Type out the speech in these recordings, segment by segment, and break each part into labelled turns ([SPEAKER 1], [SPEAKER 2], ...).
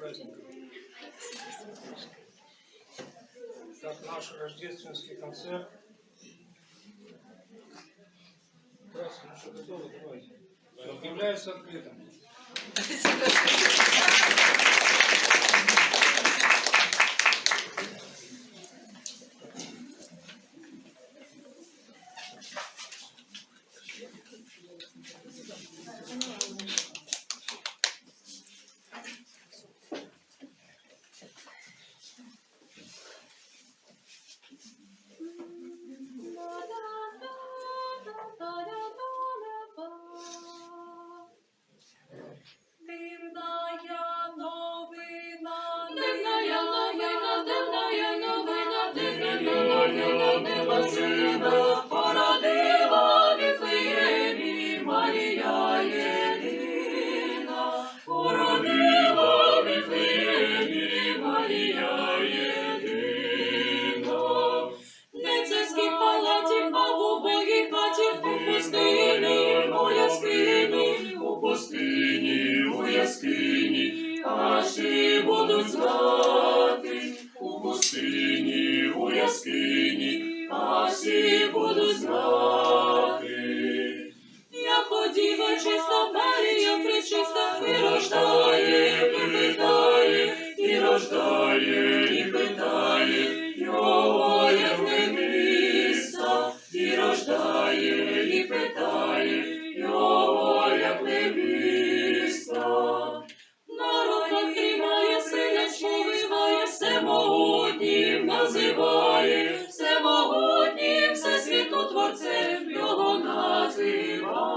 [SPEAKER 1] праздником. Так, наш рождественский концерт. Здравствуйте, ну что, готовы? Давайте. Объявляется открытым.
[SPEAKER 2] Сина породила в Вифлеємі Марія єдина, породила в Вифлеємі Марія єдина. Не в царській палаті, а в убогій хаті, у пустині, у яскині, у пустині, у яскині, аж і будуть знати, у пустині, у яскині, а всі будуть знати. Як діва чиста Марія пречиста, і рождає, і питає, і рождає, і питає, його як невіста, і рождає, і питає, його як невіста. На руках тримає, сина сповиває, всемогутнім називає, всемогутнім, всесвітотворцем його називає,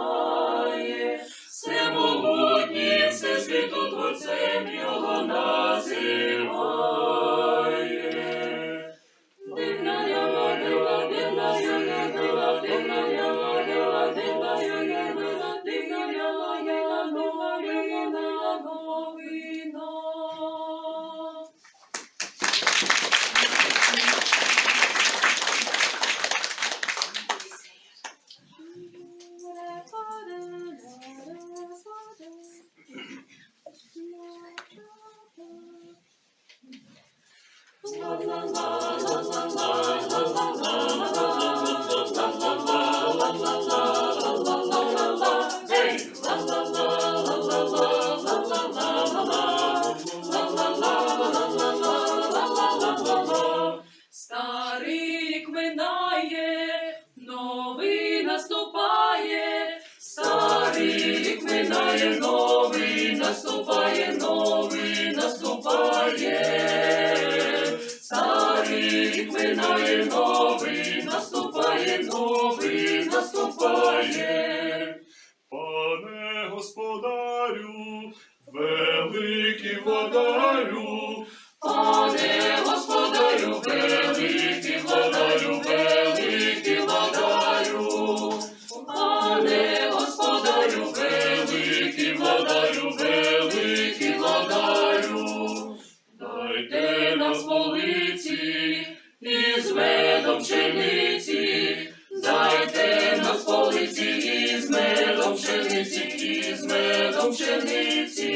[SPEAKER 2] всемогутнім, всесвітотворцем його називає. Дивна яла, дивна, дивна яла, дивна, дивна яла, дивна, дивна яла, дивна яла, яла, новина, новина. Старий рік минає, новий наступає, старий рік минає, новий наступає, новий наступає. Старий рік минає, новий наступає, новий наступає.
[SPEAKER 3] Пане господарю, великий владарю,
[SPEAKER 2] Пане господарю, великий владарю, великий владарю. Пане господарю, великий владарю, великий владарю. Дайте нам з полиці із медом пшениці, дайте нам з полиці із медом пшениці, із медом пшениці.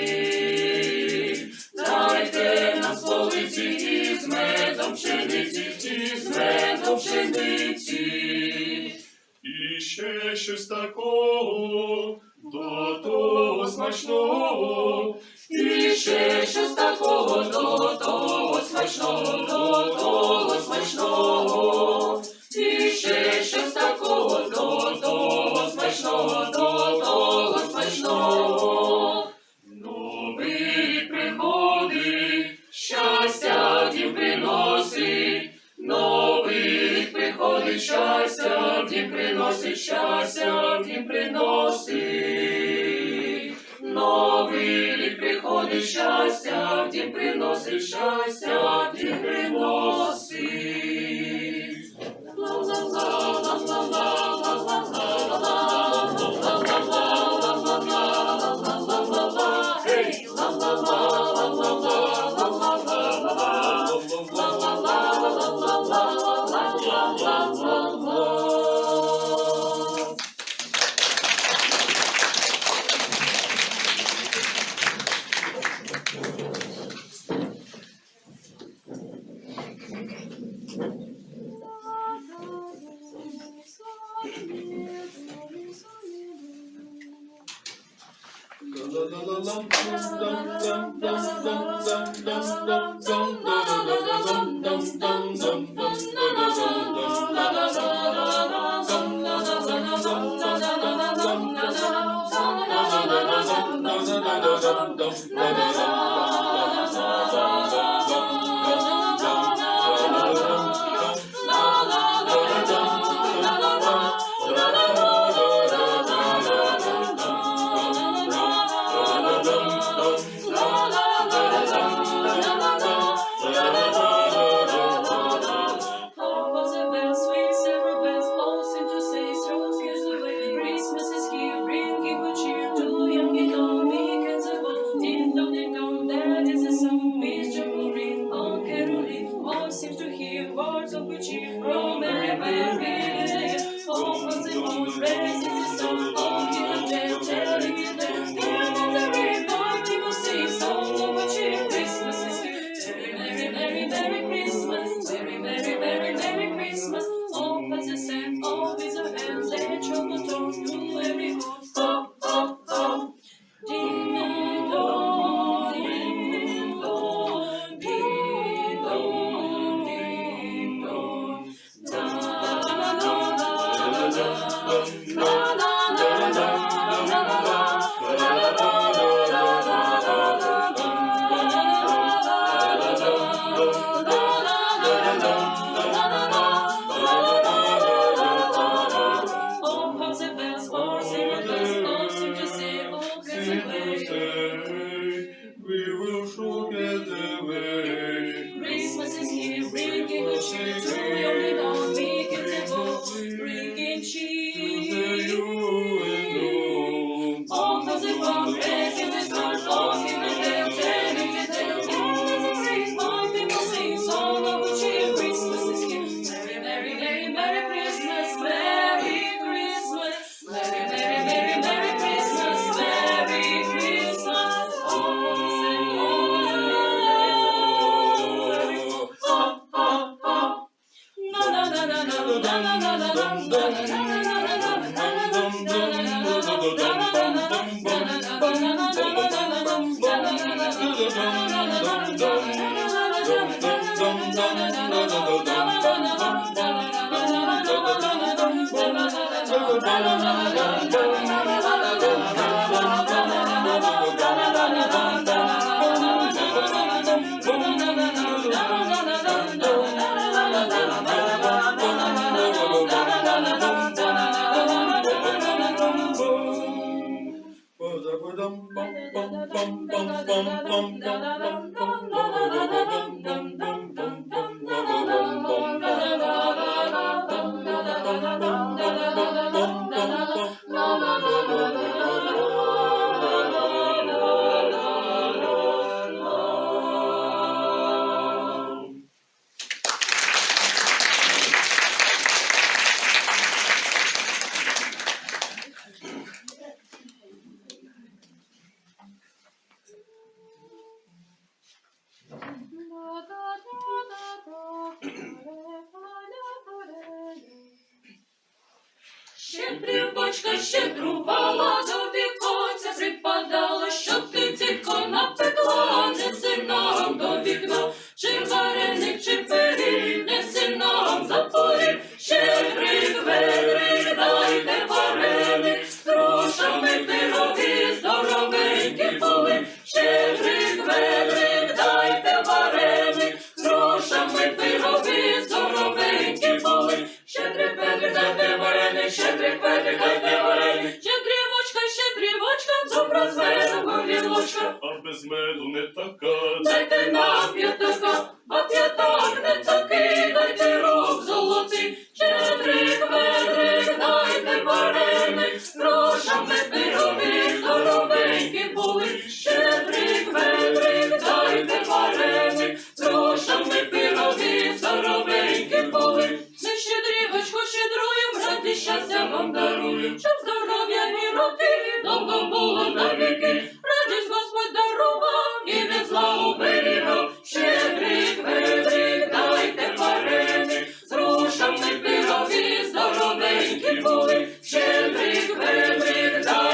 [SPEAKER 2] Дайте нам з полиці із медом пшениці, із медом пшениці.
[SPEAKER 3] і ще щось такого, до того смачного,
[SPEAKER 2] І ще щось такого, до того смачного, до того смачного. І ще щось такого, до того смачного, до того смачного. Новий рік приходить, щастя в дім приносить. Новий рік приходить, щастя в дім приносить, щастя в дім приносить. Новий рік приходить, щастя в дім приносить, щастя в дім приносить. Seems to hear words of good cheer from Mary, Mary. Oh, was it all raised in the song of the tale, telling you that here on the river people sing songs of good cheer. Christmas is here. Merry, Merry, Merry Christmas. Merry, Merry, Merry, Merry Christmas. Oh, was it sent all with her hands and chocolate torn to every home. Ho, ho, ho. Ding dong, ding dong, ding dong, ding dong. La la la la la la la la la. Oh, how's it bells, oh, sing it bells, oh, sing to say, oh, Christmas away.
[SPEAKER 3] We will sure get away.
[SPEAKER 2] Christmas is here, bringing good cheer to your little week and table, bringing cheer. Oh, how's it fun, raising the stars, oh, sing the tale, telling the tale, telling the sing, my people sing song of good cheer. Christmas is here, Merry, Merry, Merry, Merry Christmas, Merry Christmas, Merry, Merry, Merry, Merry Christmas, Merry Christmas. Oh, oh, oh. Na na na na na na na na Щедрівочка щедрувала, до віконця припадала, щоб птицько напекла, неси нам до вікна, чи вареник, чи пиріг, неси нам за поріг. Щедрик, ведрик, дайте вареник, з грушами пироги, здоровенькі були. Щедрик, ведрик, дайте вареник, з грушами пироги, здоровенькі були. Щедрик, ведрик, дайте вареник, щедрик, ведрик, дайте вареник. Щедрівочка, щедрівочка, добра з медом горілочка,
[SPEAKER 3] А без меду не така.
[SPEAKER 2] дайте нам п'ятака, а п'ятак не такий, дайте рог золотий. Щедрик, ведрик, дайте вареник, з грошами пироги, здоровенькі були. Щедрик, ведрик, дайте вареник, з грошами пироги, здоровенькі були. Ми щедрівочку щедруєм, раді щастя вам даруєм, щоб здоров'я і роки довго було навіки. Радість Господь дарував і від зла уберігав. Щедрик, ведрик, дайте вареник, з грушами пироги, здоровенькі були. Щедрик, ведрик, дайте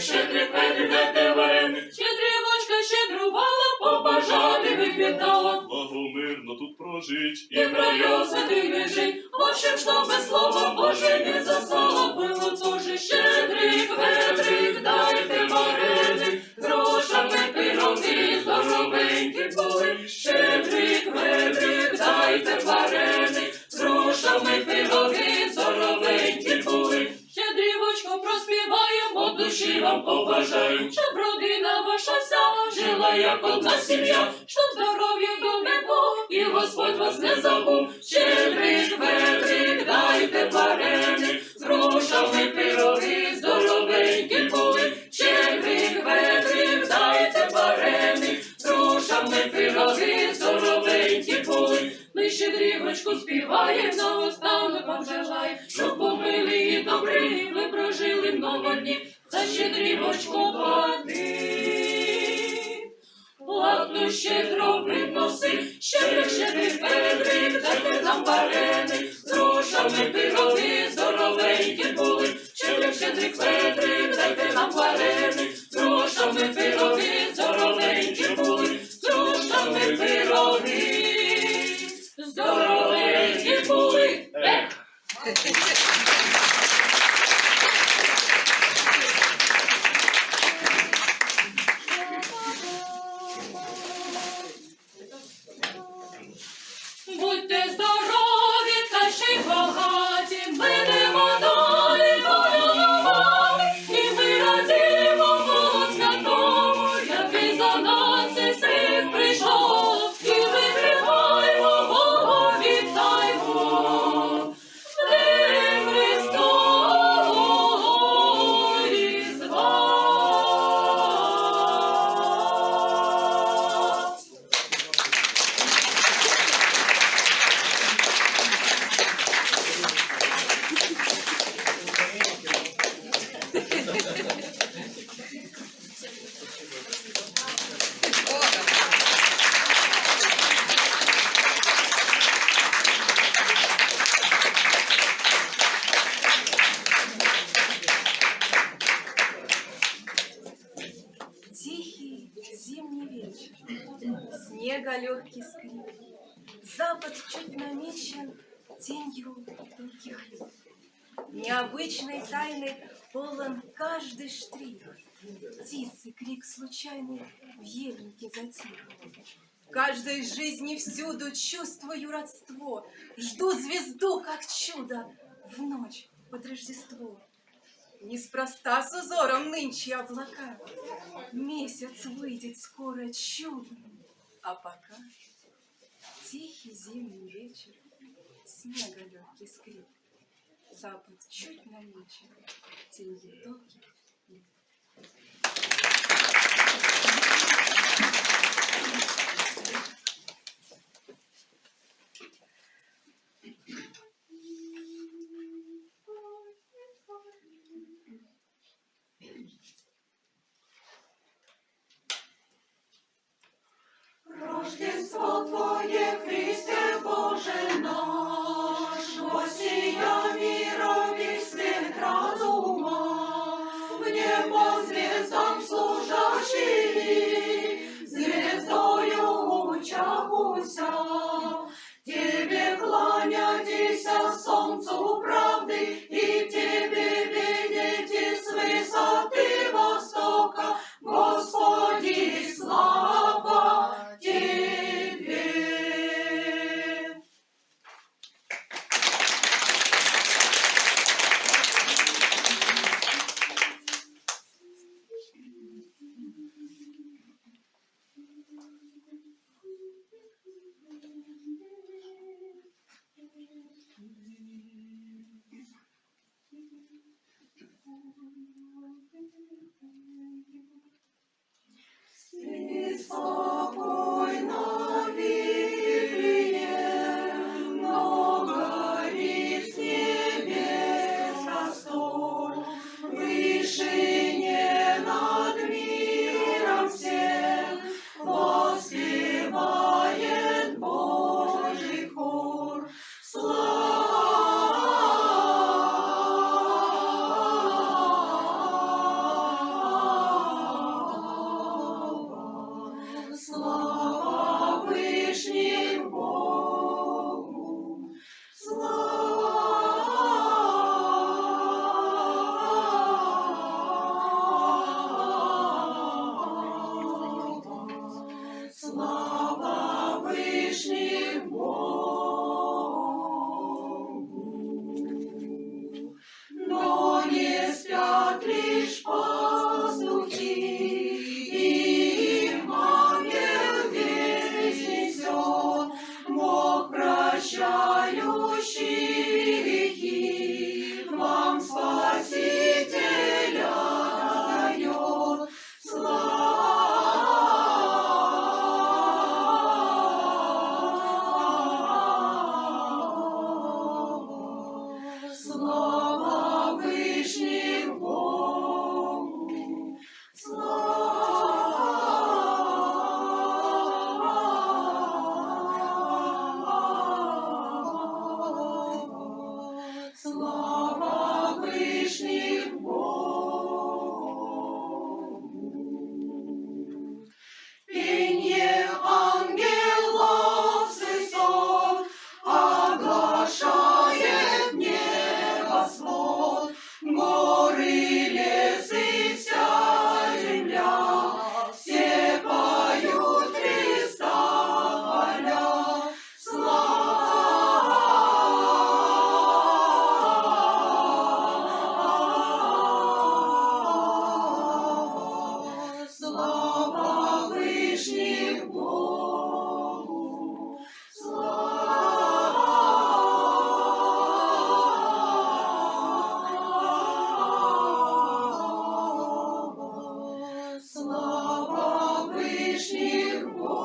[SPEAKER 2] щедрик, ведрик, дайте вареник. Щедрівочка щедрувала, побажати виквітала.
[SPEAKER 3] Благомирно тут прожить,
[SPEAKER 2] І про його святий біжить, Божим, що без слова Боже не заслала. Було тоже щедрик, ведрик, дайте вареник. З грушами пироги здоровенькі були. Щедрик, ведрик, дайте вареник. З грушами пироги здоровенькі були. Щедрівочку проспіваємо, душі вам побажаємо, щоб родина ваша вся жила, як одна сім'я, щоб здоров'я добре було, і Господь вас не забув. Щедрик, ведрик, дайте вареник, з грушами пироги здоровенькі були. Щедрик, ведрик, дайте вареник, з грушами пироги здоровенькі були. Ми щедрівочку співаєм, наостанок вам желаєм, щоб помили і добрі ви прожили много днів. За щедрівочку плати, плату щедро приноси. Щедрик, щедрик, ведрик, дайте нам вареник, з грушами пироги здоровенькі були. Щедрик, щедрик, ведрик, дайте нам вареник, з грушами пироги здоровенькі були. З грушами пироги здоровенькі були. Будьте здорові та ще й багаті, ми йдемо далі, долю мали, і ми радімо Богу святому, який за нас цей світ прийшов, і витриваймо Богу, вітаймо, в День Христового Різдва.
[SPEAKER 4] Тихий зимний вечер, снега легкий скрип, запад чуть намечен тенью тонких лип. Необычной тайны полон каждый штрих, птицы крик случайный в ельнике затих. В каждой жизни всюду чувствую родство, жду звезду, как чудо, в ночь под Рождество. Неспроста с узором нынче облака, месяц выйдет скоро чудо, а пока тихий зимний вечер, снега легкий скрип, запад чуть намечен тенью тонких лип.
[SPEAKER 2] Рождество Твоє, Христе Боже наш, осія мирових свет разума, в небо звездам служащий, звездою учахуся, Тебе кланяйтеся солнцу правды, и Тебе видите с высоты востока, Господи, слава Тебе. Спи спокойно, Вифлеем, но горит с небес простор, вышине над миром всем воспевай. Слава вишнім Богу, слава вишнім Богу, но не спят лишь пастухи, им ангел весть несет, Бог прощающий грехи, вам Спасителя дает. Слава вишнім Богу, слава вишнім Богу. Пенье ангелов с высот оглашает небосвод, горы, лесы, вся земля, все поют Христа хваля. Слава вишнім Богу, слава вишнім Богу.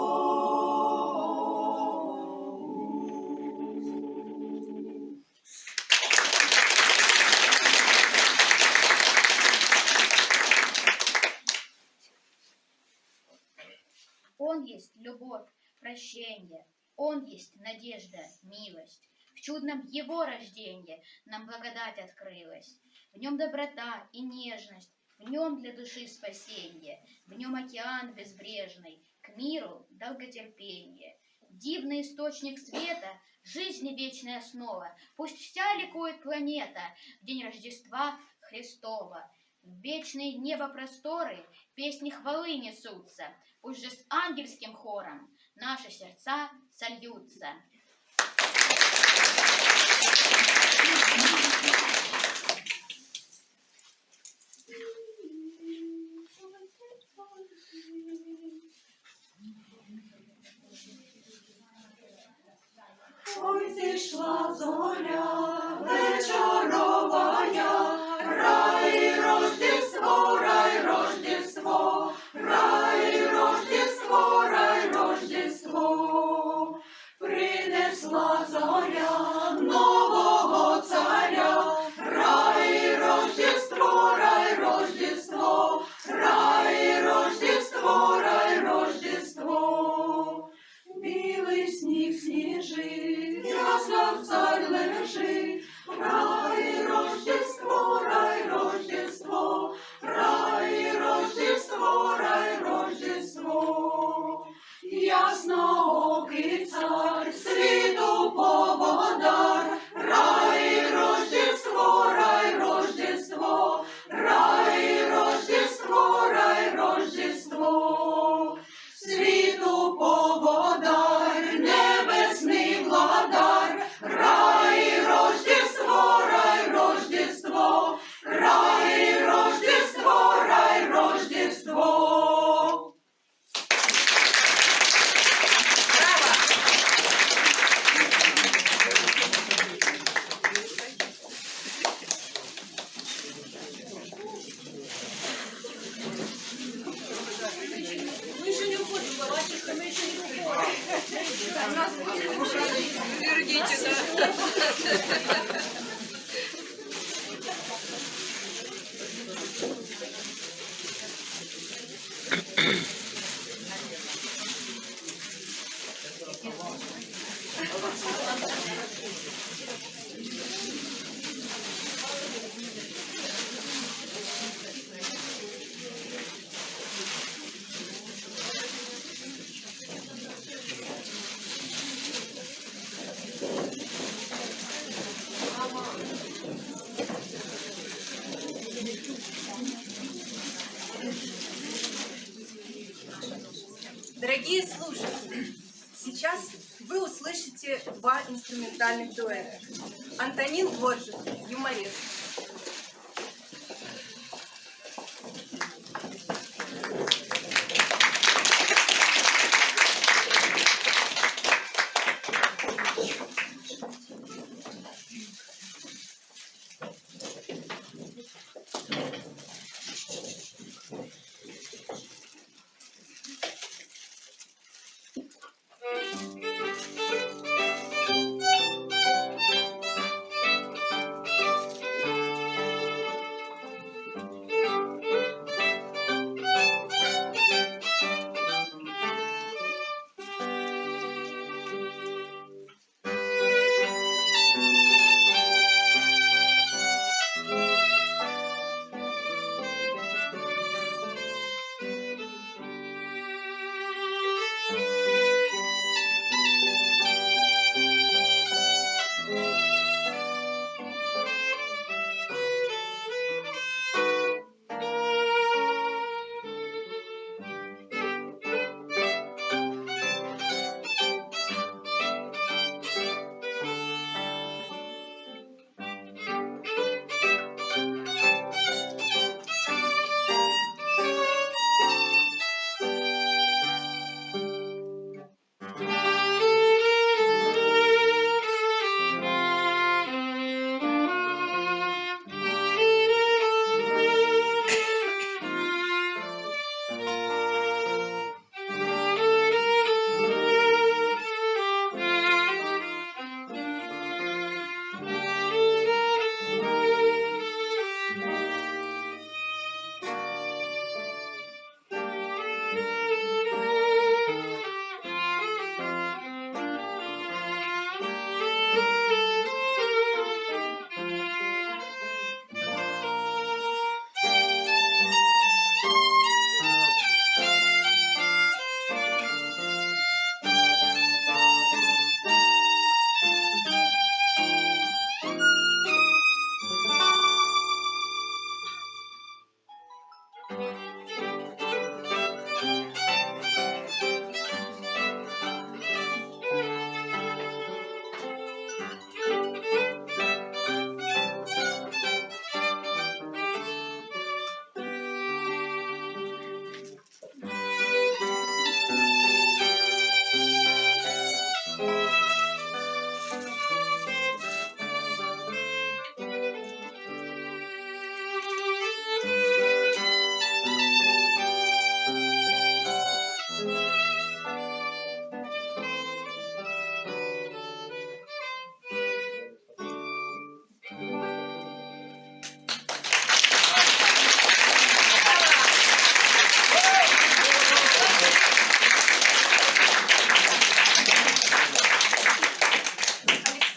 [SPEAKER 5] Он есть любовь, прощение, Он есть надежда, милость. В чудном Его рождении нам благодать открылась. В Нем доброта и нежность, в Нем для души спасение, в Нем океан безбрежный, к миру долготерпение. Дивный источник света, жизни вечная основа, пусть вся ликует планета в день Рождества Христова. В вечные небо просторы песни хвалы несутся, пусть же с ангельским хором наши сердца сольются.
[SPEAKER 2] Ой, зійшла зоря вечоровая, рай Рождество, рай Рождество, рай Рождество, рай Рождество. Принесла зоря нового царя, рай Рождество, рай Рождество, рай Рождество, рай Рождество. Білий сніг сніжить, ясно цар лежить, рай Рождество, рай Рождество, рай Рождество, рай Рождество. Ясноокий цар, світу поводар, рай Рождество, рай Рождество, рай Рождество, рай Рождество. Світу поводар, небесний владар, рай Рождество, рай Рождество, рай Рождество, рай Рождество. Мы еще не уходим, батюшка, мы еще не уходим. У нас будет верните, да.
[SPEAKER 4] слушатели, сейчас вы услышите два инструментальных дуэта. Антонин Горжик, юморист.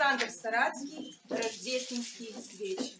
[SPEAKER 4] Александр Саратский, рождественский вечер.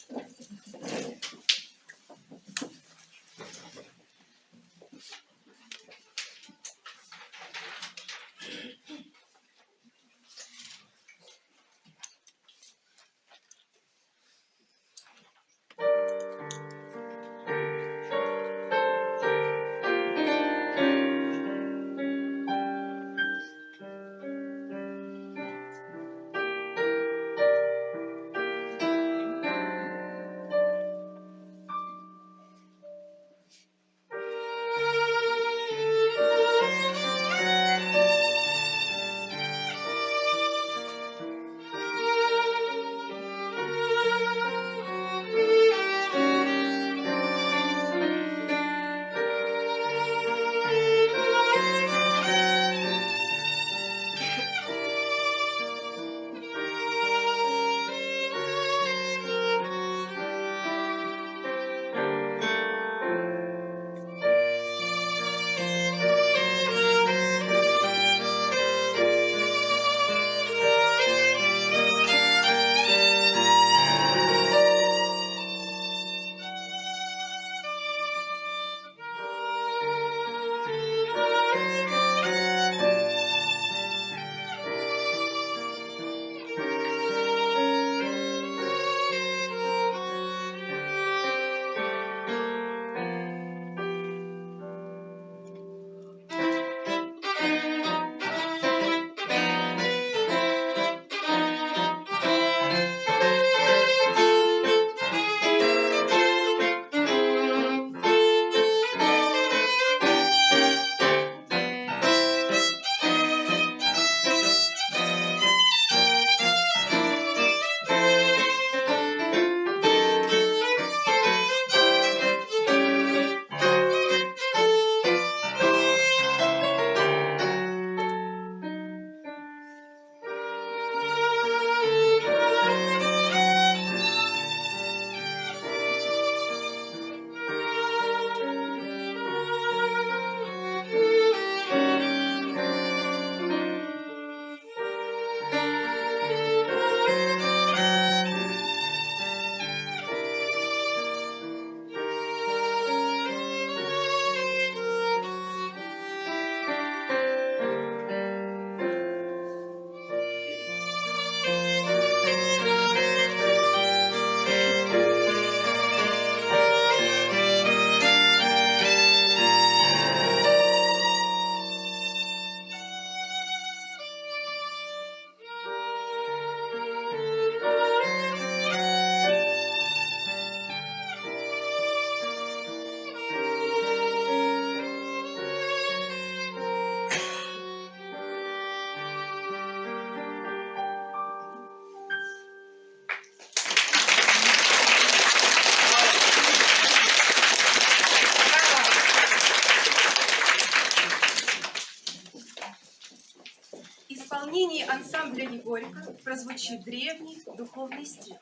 [SPEAKER 4] исполнении ансамбля «Егорика» прозвучит древний духовный стих,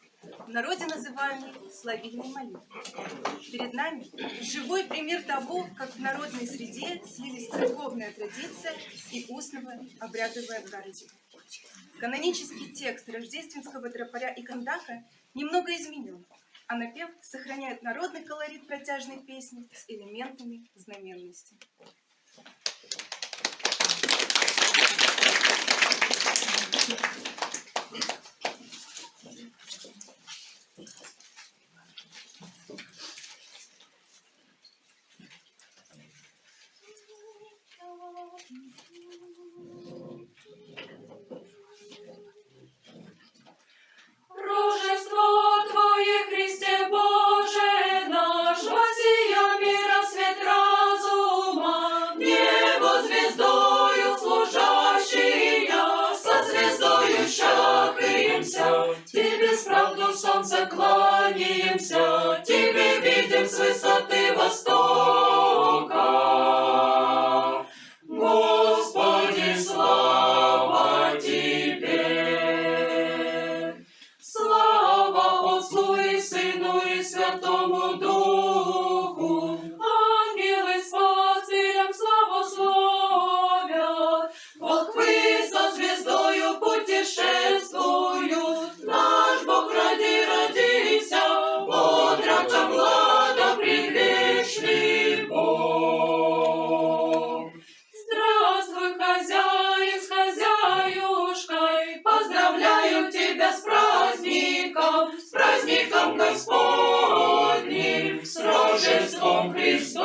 [SPEAKER 4] в народе называемый славильной молитвой. Перед нами живой пример того, как в народной среде слились церковная традиция и устного обрядовое обрядовая. Канонический текст рождественского тропаря и кандака немного изменен, а напев сохраняет народный колорит протяжной песни с элементами знаменности.
[SPEAKER 2] Рождество Твое, Христе Боже наш, воссия мира свет разума, небо звездою служащая, со звездою щахаемся, Тебе с правду солнца кланяемся, Тебе видим с высоты востока. Господи, слава Тебе! Слава Отцу и Сыну и Святому Духу! Ангелы с пастырем славословят, волхвы со звездою путешествуют. Наш Бог родися, отроча млада, предвечный Бог. Здравствуй, хозяин с хозяюшкой, поздравляю тебя с праздником Господним, с Рождеством Христовым.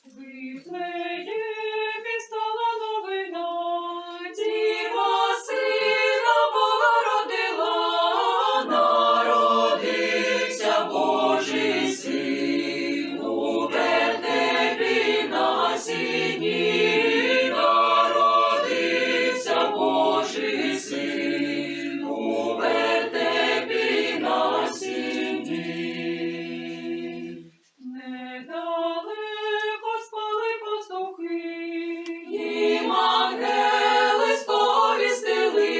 [SPEAKER 2] В Вифлеємі стала новина, Діва Сина Бога родила, народився Божий Син, у вертепі на сіні, народився Божий Син, у вертепі на сіні. Недалеко спали пастухи, їм ангели сповістили,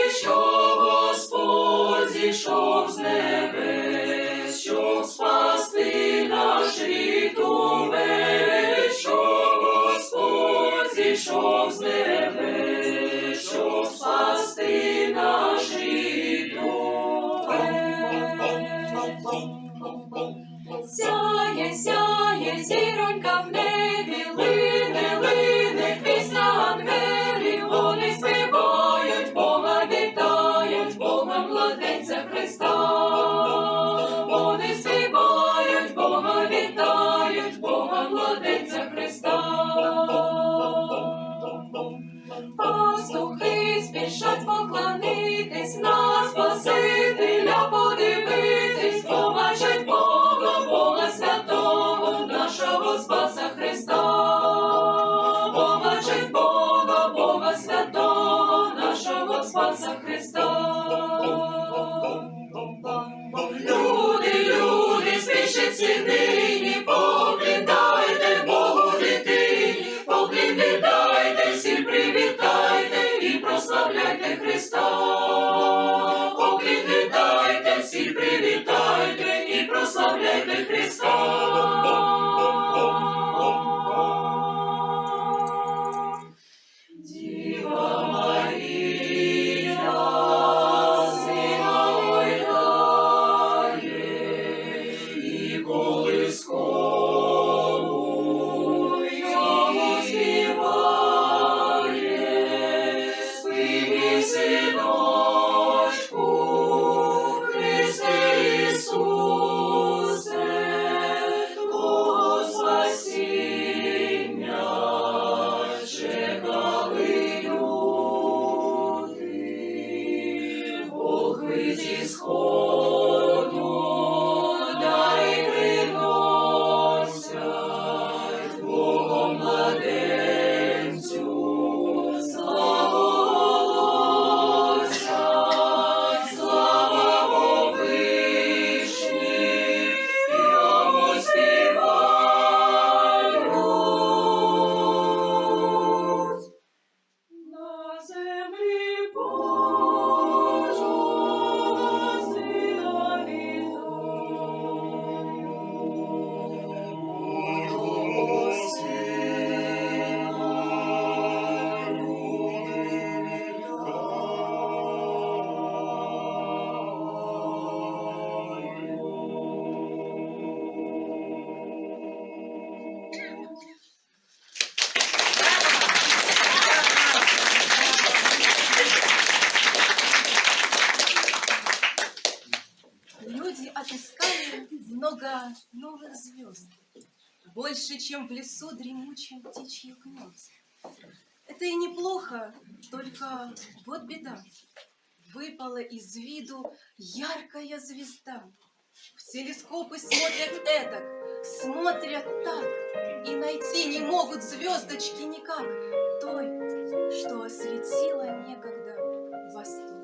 [SPEAKER 2] що Господь зійшов з небес, щоб спасти наш рід увесь, що Господь зійшов з небес, щоб спасти наш рід увесь. Сяє, сяє, зіронька в небі, лине пісня ангелів, вони співають, Бога вітають, Бога младенця Христа. Вони співають, Бога вітають, Бога младенця Христа. Пастухи спішать поклонитись, на Спасителя подивитись, побачать Бога святого, нашого Спаса Христа. Побачать Бога святого, нашого Спаса Христа. Люди, спішіть всі нині, поклін дайте Богу дитині, поклін віддайте, всі привітайте і прославляйте Христа. Поклін віддайте, всі привітайте і прославляйте Христа. Діва Марія, сина ойдає, і колискову йому співає. Спи, синочку, Христе Ісусе,
[SPEAKER 4] до новых звезд, больше, чем в лесу дремучем птичьих гнезд. Это и неплохо, только вот беда. Выпала из виду яркая звезда. В телескопы смотрят эдак, смотрят так, и найти не могут звездочки никак той, что осветила некогда восток.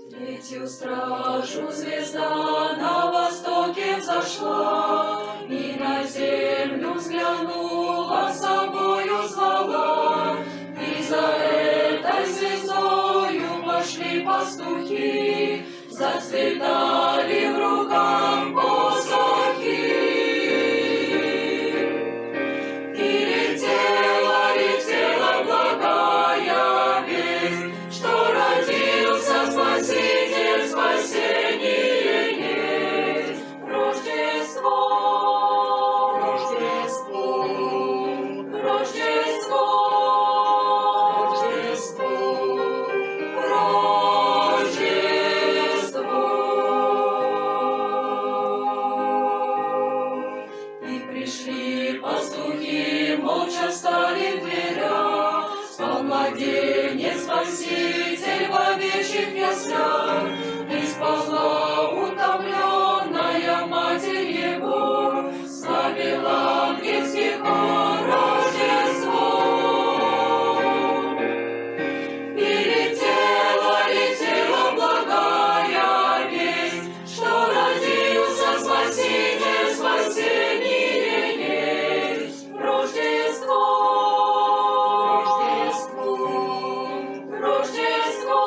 [SPEAKER 2] Третью стражу звезда на востоке взошла, и на землю взглянула, собою звала. И за этой звездою пошли пастухи, зацветали в руках посохи. И летела благая весть, что родился Спаситель, спасение есть. Рождество,
[SPEAKER 3] Рождество,
[SPEAKER 2] Рождество, Рождество. И пришли пастухи, молча стали в дверях. Спал младенец, Спаситель в овечьих яслях, и спала утомленная Матерь Его, славила ангельский хор Рождество. И летела благая весть, что родился Спаситель, спасение есть. Рождество, Рождество,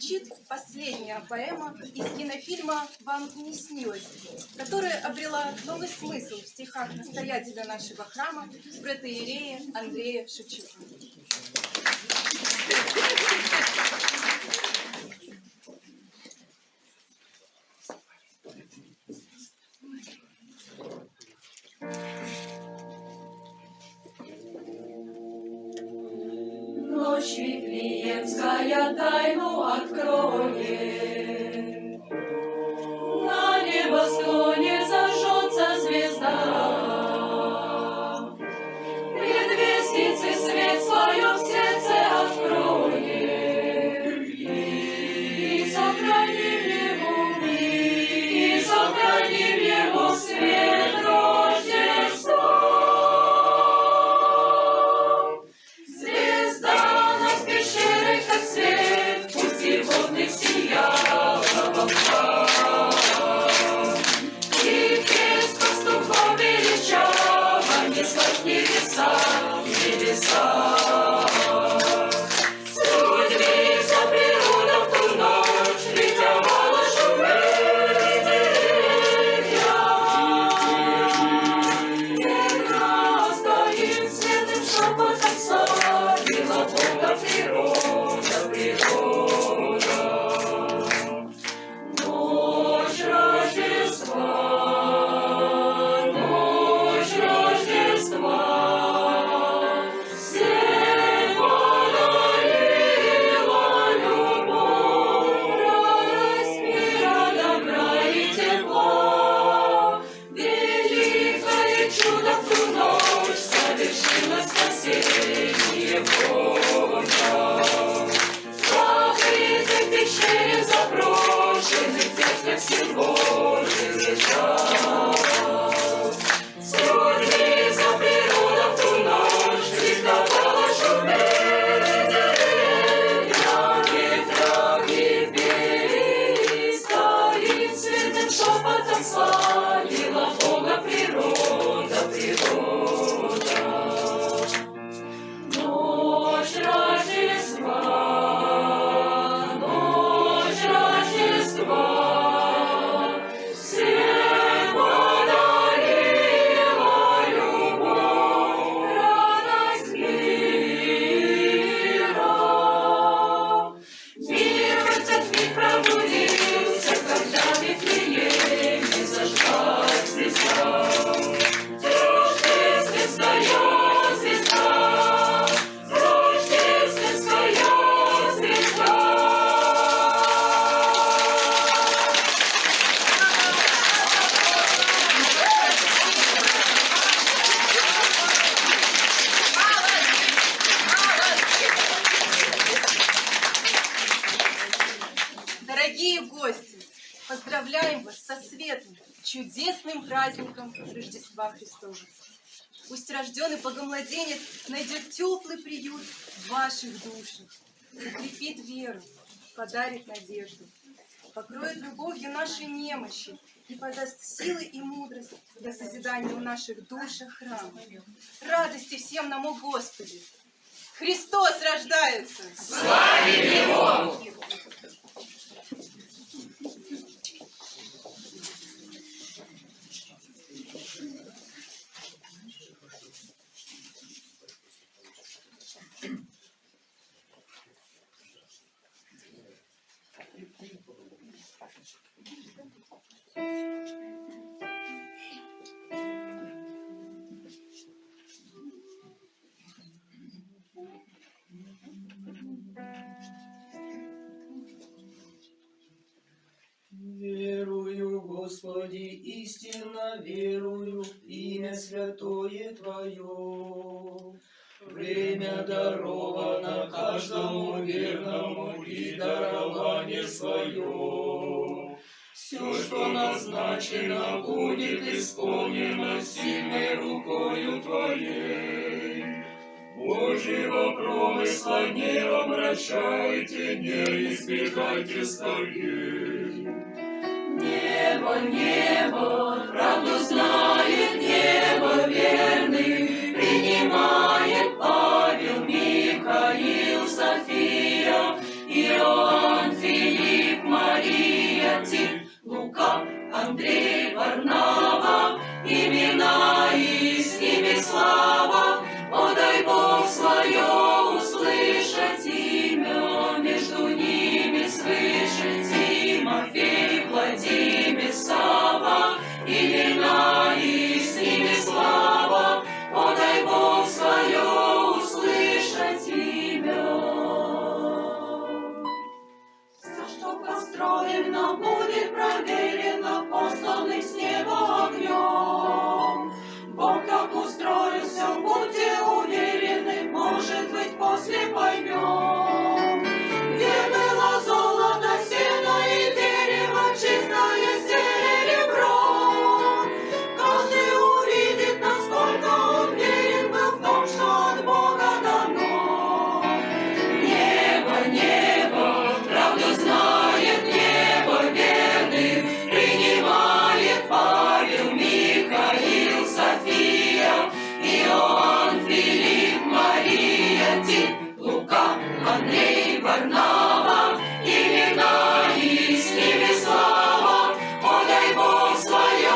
[SPEAKER 4] звучит последняя поэма из кинофильма «Вам не снилось», которая обрела новый смысл в стихах настоятеля нашего храма, протоиерея Андрея Шевчука.
[SPEAKER 2] Ночь Вифлеемская тайну откроет, на небосклоне зажжется звезда, предвестницы свет свое в сердце откроет, и сохраним его мы, и сохраним его свет Рождества.
[SPEAKER 4] Дорогие гости, поздравляем вас со светлым, чудесным праздником Рождества Христова. Пусть рожденный Богомладенец найдет теплый приют в ваших душах, укрепит веру, подарит надежду, покроет любовью наши немощи и подаст силы и мудрость для созидания в наших душах храма. Радости всем нам, о Господи! Христос рождается!
[SPEAKER 2] Славим Его!
[SPEAKER 1] Верую, Господи, истинно верую, имя святое Твое. Время даровано каждому верному и дарование свое. Все, что назначено, будет исполнено сильной рукою Твоей. Божьего промысла не омрачайте, не избегайте скорбей.
[SPEAKER 2] Небо, небо, правду знает, небо верный, принимает Павел, Михаил, София, Иоанн, Филипп. Андрей, Варнава, имена и с ними слава. О, дай Бог свое услышать имя, между ними свыше Тимофей, Владимир, Сава, имена и с ними слава. О, дай Бог свое услышать имя. Все, что построено, будет проверено посланным с неба огнем. Бог как устроил все, будьте уверены, может быть, после поймем. Где было золото, сено и дерево, чистое серебро. Каждый увидит, насколько он верен был в том, что от Бога дано. Небо, небо, правду знает, небо верный, принимает Павел, Михаил, София, Иоанн, Филипп, Мария, Тит, Лука, Андрей, Варнава, имена и с ними слава. О, дай Бог свое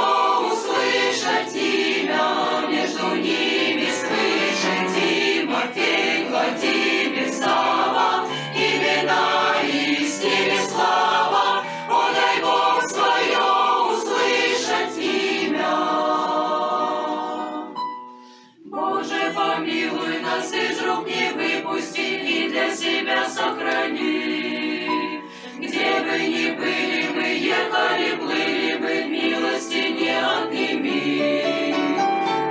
[SPEAKER 2] услышать имя, между ними свыше Тимофей, Владимир, Сава, имена и с ними слава. О, дай Бог свое услышать имя. Боже, помилуй нас, из рук не выпусти и для себя сохрани. Где бы ни были мы, ехали, плыли мы, милости не отними.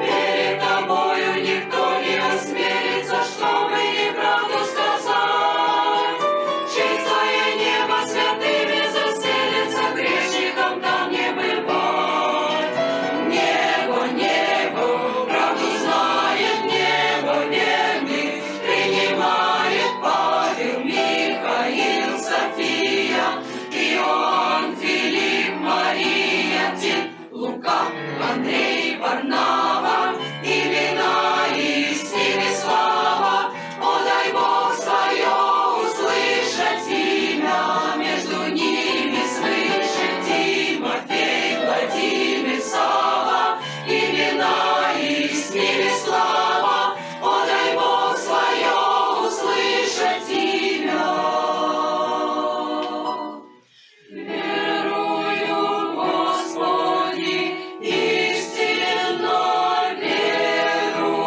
[SPEAKER 2] Перед тобою никто не осмелится, чтобы неправду сказать. Чистое небо святыми заселится, грешникам там не бывать. Небо, небо, правду знает, небо верный, принимает Павел, Михаил, София, Иоанн, Филипп, Мария, Тит, Лука, Андрей, Варнава, имена и с ними слава. О, дай Бог свое услышать имя, между ними свыше Тимофей, Владимир, Сава, имена и с ними слава. О, дай Бог свое услышать имя. Верую, Господи, истинно верую.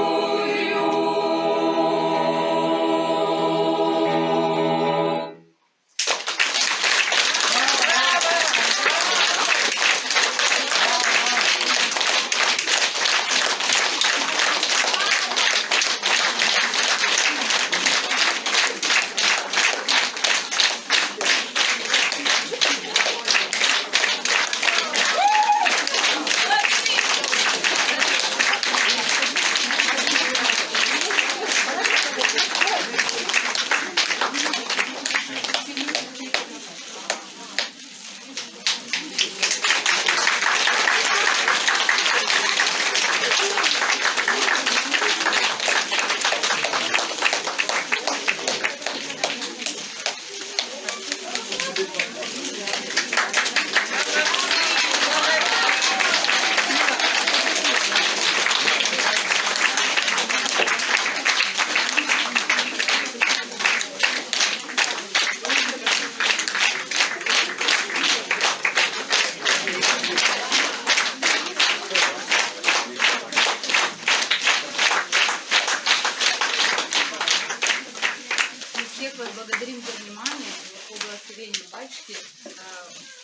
[SPEAKER 6] Всех вас благодарим за внимание. По благословению батюшки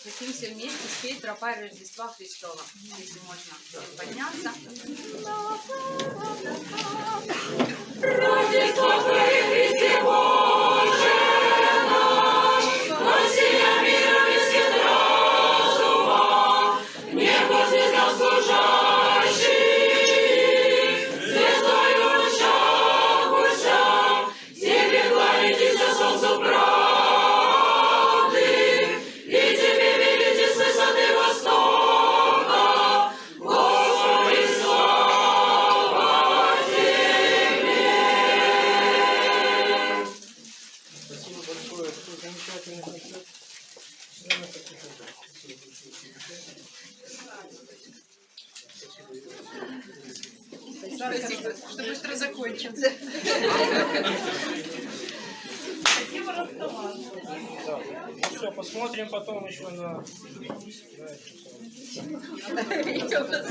[SPEAKER 6] хотим все вместе спеть тропарь Рождества Христова. Если можно всем подняться.
[SPEAKER 2] Рождество Твое, Христе Боже наш, Россия мира без свет разума, небо звезда служащих, звездою вращавшуюся, Тебе кланяйтесь солнцу правды, и Тебе велите с высоты востока, Господи, слава.
[SPEAKER 4] тортик, что быстро закончится. Хотим расставаться.
[SPEAKER 1] Да. Ну все, посмотрим потом еще на... Да, это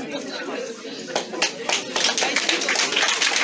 [SPEAKER 1] всё.